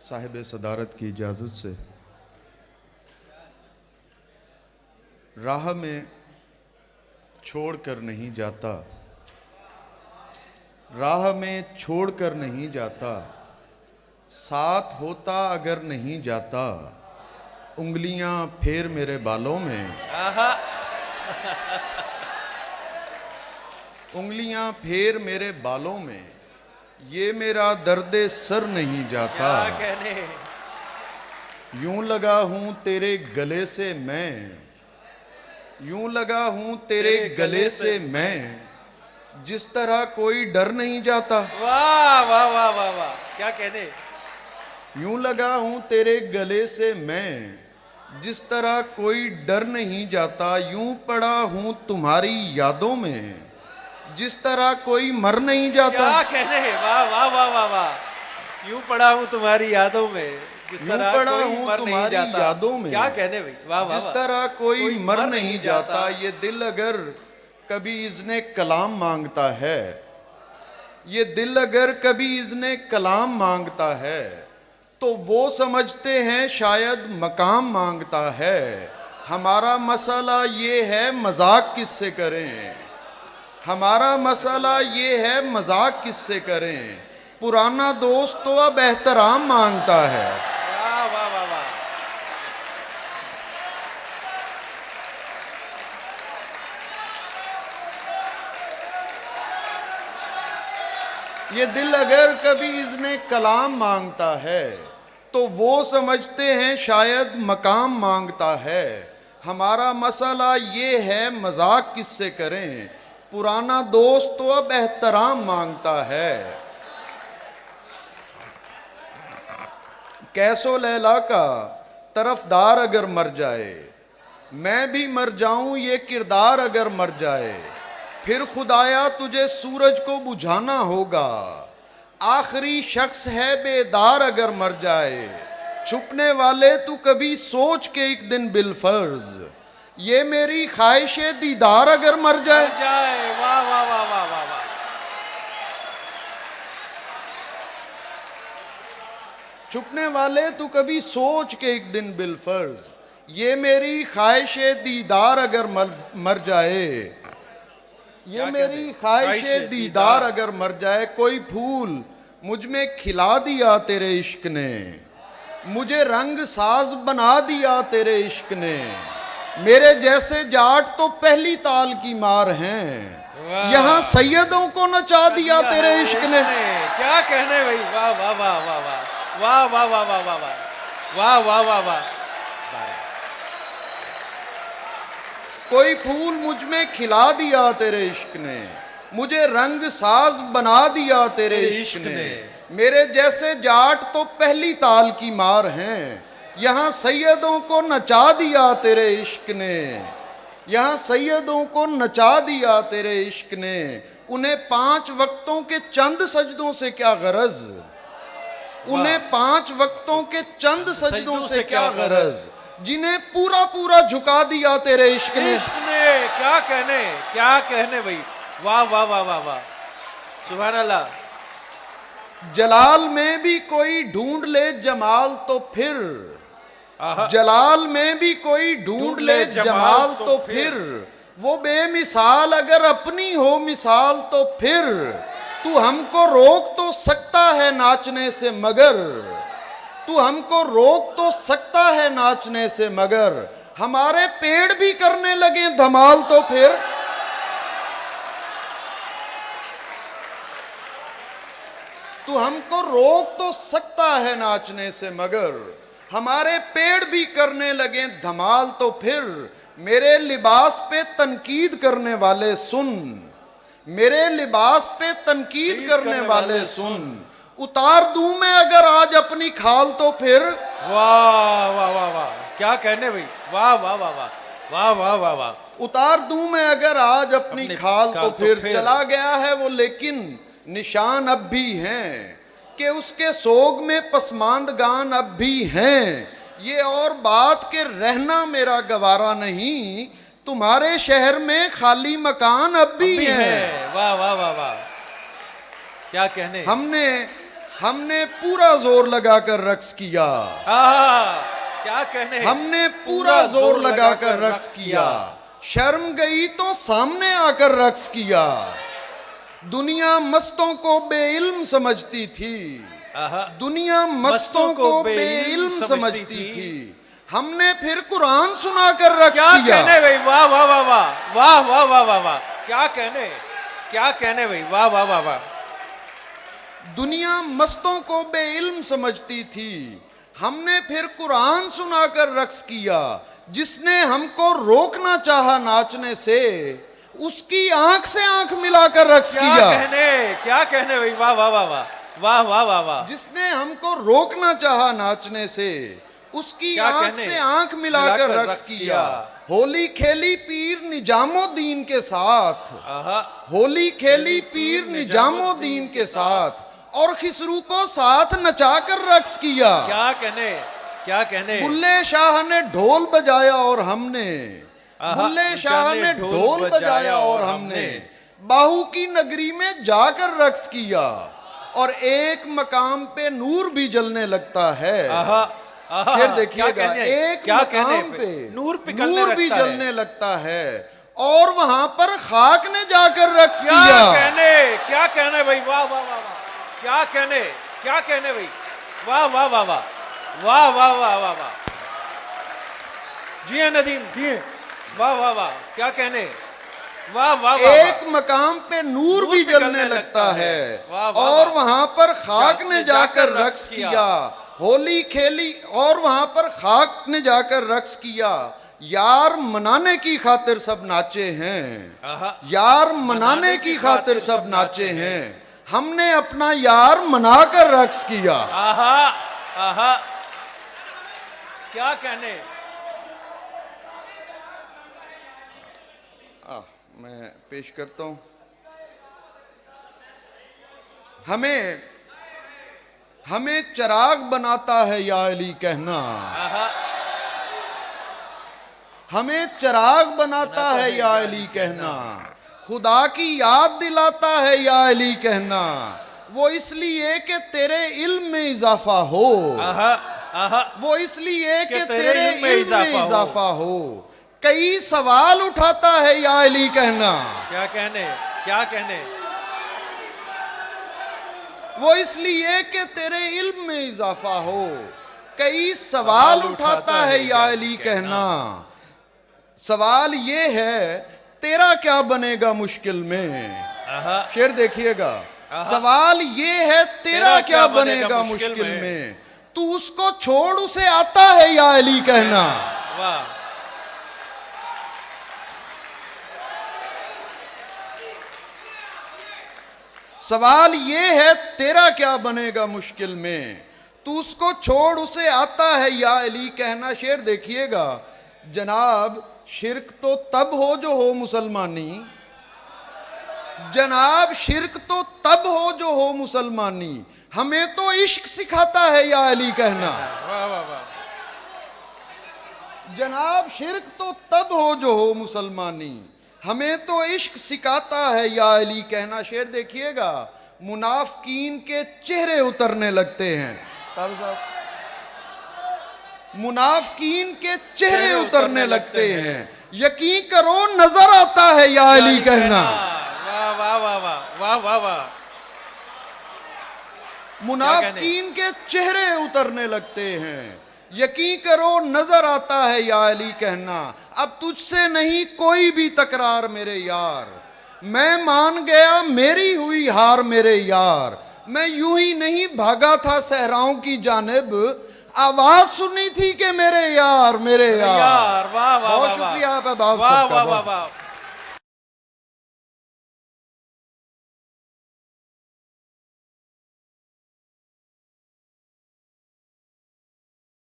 साहिब सदारत की इजाज़त से राह में छोड़ कर नहीं जाता, राह में छोड़ कर नहीं जाता, साथ होता अगर नहीं जाता, उंगलियां फेर मेरे बालों में, उंगलियां फेर मेरे बालों में, ये मेरा दर्दे सर नहीं जाता। क्या कहने। यूं लगा हूं तेरे गले से मैं, यूं लगा हूं तेरे गले से मैं, जिस तरह कोई डर नहीं जाता। वाह वाह वाह वाह वाह, क्या कहने। यूं लगा हूं तेरे गले से मैं, जिस तरह कोई डर नहीं जाता। यूं पड़ा हूं तुम्हारी यादों में, जिस तरह कोई मर नहीं जाता। क्या कहने। वाह वाह वाह वाह वाह। यूं पड़ा हूं तुम्हारी यादों में, जिस तरह पड़ा कोई हूं मर नहीं तुम्हारी जाता। यादों में, क्या कहने भाई। वाह वाह जिस वाह। तरह कोई मर नहीं जाता। ये दिल अगर कभी इज़्ने कलाम मांगता है, ये दिल अगर कभी इज़्ने कलाम मांगता है, तो वो समझते हैं शायद मकाम मांगता है। हमारा मसला ये है मजाक किससे करें, हमारा मसला ये है मजाक किससे करें। पुराना दोस्त तो अब एहतराम मांगता है। वाह वाह वाह वाह। ये दिल अगर कभी इज़्ने कलाम मांगता है, तो वो समझते हैं शायद मकाम मांगता है। हमारा मसला ये है मजाक किससे करें, पुराना दोस्त तो अब एहतराम मांगता है। कैसो लैला का तरफदार अगर मर जाए, मैं भी मर जाऊं ये किरदार अगर मर जाए, फिर खुदाया तुझे सूरज को बुझाना होगा। आखिरी शख्स है बेदार अगर मर जाए, छुपने वाले तू कभी सोच के एक दिन बिलफर्ज, ये मेरी ख्वाहिशे दीदार अगर मर जाए। वाह वाह वाह वाह वाह वाह। छुपने वाले तू कभी सोच के एक दिन बिलफर्ज, ये मेरी ख्वाहिशे दीदार अगर मर जाए, ये मेरी ख्वाहिशे दीदार अगर मर जाए। कोई फूल मुझ में खिला दिया तेरे इश्क ने, मुझे रंग साज बना दिया तेरे इश्क ने। मेरे जैसे जाट तो पहली ताल की मार हैं, यहाँ सैयदों को नचा दिया तेरे इश्क ने। क्या कहने भाई। वाह वाह वाह वाह वाह वाह वाह वाह वाह वाह वाह वाह वाह। कोई फूल मुझ में खिला दिया तेरे इश्क ने, मुझे रंग साज बना दिया तेरे इश्क ने। मेरे जैसे जाट तो पहली ताल की मार हैं, यहाँ सैयदों को नचा दिया तेरे इश्क ने, यहाँ सैयदों को नचा दिया तेरे इश्क ने। उन्हें 5 वक्तों के चंद सजदों से क्या गरज, उन्हें 5 वक्तों के चंद सजदों से क्या गरज, जिन्हें पूरा पूरा झुका दिया तेरे इश्क ने। क्या कहने, क्या कहने भाई। वाह वाह वाह वाह वाह। सुभान अल्लाह। जलाल में भी कोई ढूंढ ले जमाल तो फिर, जलाल में भी कोई ढूंढ ले जमाल तो फिर, वो बेमिसाल अगर अपनी हो मिसाल तो फिर, तू हमको रोक तो सकता है नाचने से मगर, तू हमको रोक तो सकता है नाचने से मगर, हमारे पेड़ भी करने लगे धमाल तो फिर। तू हमको रोक तो सकता है नाचने से मगर, हमारे पेड़ भी करने लगे धमाल तो फिर। मेरे लिबास पे तनकीद करने वाले सुन, मेरे लिबास पे तनकीद करने वाले सुन, उतार दूं मैं अगर आज अपनी खाल तो फिर। वाह वाह वाह वाह। क्या कहने भाई। वाह वाह वाह वाह वाह वाह वाह वाह। उतार दूं मैं अगर आज अपनी खाल तो फिर। चला गया है वो लेकिन निशान अब भी हैं, कि उसके सोग में पसमानदगान अब भी हैं। ये और बात के रहना मेरा गवारा नहीं, तुम्हारे शहर में खाली मकान अब भी हैं। वाह वाह वाह वाह। क्या कहने। हमने पूरा जोर लगाकर रक्स किया, क्या कहने, हमने पूरा जोर लगाकर रक्स किया, शर्म गई तो सामने आकर रक्स किया। दुनिया मस्तों को बेइल्म समझती थी, दुनिया मस्तों को बेइल्म समझती थी, हमने फिर कुरान सुनाकर रक्स क्या किया। कहने भाई, वाह वाह वाह वाह वाह वाह वाह वाह वाह, क्या कहने, क्या कहने भाई, वाह वाह वाह वाह। दुनिया मस्तों को बेइल्म समझती थी, हमने फिर कुरान सुनाकर रक्स किया। जिसने हमको रोकना चाहा नाचने से, उसकी आंख से आंख मिलाकर रक्स क्या किया। कहने, क्या कहने भाई, वाह वाह वाह वाह वाह वाह वाह वाह। जिसने हमको रोकना चाहा नाचने से, उसकी क्या आंख कहने, से आंख मिलाकर रक्स किया। होली खेली पीर निजामुद्दीन के साथ, होली खेली पीर निजामुद्दीन के साथ, और खिसरू को साथ नचाकर रक्स किया। क्या कहने, क्या कहने। बुल्ले शाह ने ढोल बजाया और हमने, बुल्ले शाह ने ढोल बजाया और हमने बाहू की नगरी में जाकर रक्स किया। और एक मकाम पे नूर भी जलने लगता है। फिर देखिएगा, एक मकाम पे नूर भी जलने लगता है, और वहां पर खाक ने जाकर रक्स किया। क्या कहने, क्या कहने भाई, वाह वाह वाह वाह, क्या कहने, क्या कहने भाई, वाह वाह वाह वाह वाह वाह वाह वाह वाह। जी नदीम जी, वाह वाह वाह, क्या कहने, वाह वाह वाह। एक मकाम पे नूर भी जलने लगता है, और वहां पर खाक ने जाकर रक्स किया। होली खेली और वहां पर खाक ने जाकर रक्स किया। यार मनाने की खातिर सब नाचे हैं, यार मनाने की खातिर सब नाचे हैं, हमने अपना यार मनाकर रक्स किया। क्या कहने। मैं पेश करता हूं। हमें चिराग बनाता है या अली कहना, हमें चिराग बनाता है या अली कहना, खुदा की याद दिलाता है या अली कहना, वो इसलिए कि तेरे इल्म में इजाफा हो, वो इसलिए कि तेरे इल्म में इजाफा हो, कई सवाल उठाता है या अली कहना। क्या कहने, क्या कहने। वो इसलिए कि तेरे इल्म में इजाफा हो, कई सवाल उठाता है या अली कहना। सवाल ये है, तेरा क्या बनेगा मुश्किल में। शेर देखिएगा, सवाल ये है, तेरा क्या बनेगा मुश्किल में, तू उसको छोड़ उसे आता है या अली कहना। वाह। सवाल ये है, तेरा क्या बनेगा मुश्किल में, तू उसको छोड़ उसे आता है या अली कहना। शेर देखिएगा, जनाब शिर्क तो तब हो जो हो मुसलमानी, जनाब शिर्क तो तब हो जो हो मुसलमानी, हमें तो इश्क सिखाता है या अली कहना। वाह वाह वाह। जनाब शिर्क तो तब हो जो हो मुसलमानी, हमें तो इश्क सिखाता है या अली कहना। शेर देखिएगा, मुनाफिकीन के चेहरे उतरने लगते हैं, मुनाफिकीन के चेहरे उतरने लगते हैं, यकीन करो नजर आता है या अली कहना। वाह वाह वाह वाह वाह वाह वाह। मुनाफिकीन के चेहरे उतरने लगते हैं, यकीन करो नजर आता है या अली कहना। अब तुझसे नहीं कोई भी तकरार मेरे यार, मैं मान गया मेरी हुई हार मेरे यार, मैं यूं ही नहीं भागा था सहराओं की जानिब, आवाज सुनी थी कि मेरे यार मेरे यार। वाह वाह, बहुत शुक्रिया आपका, वाह वाह वाह वाह।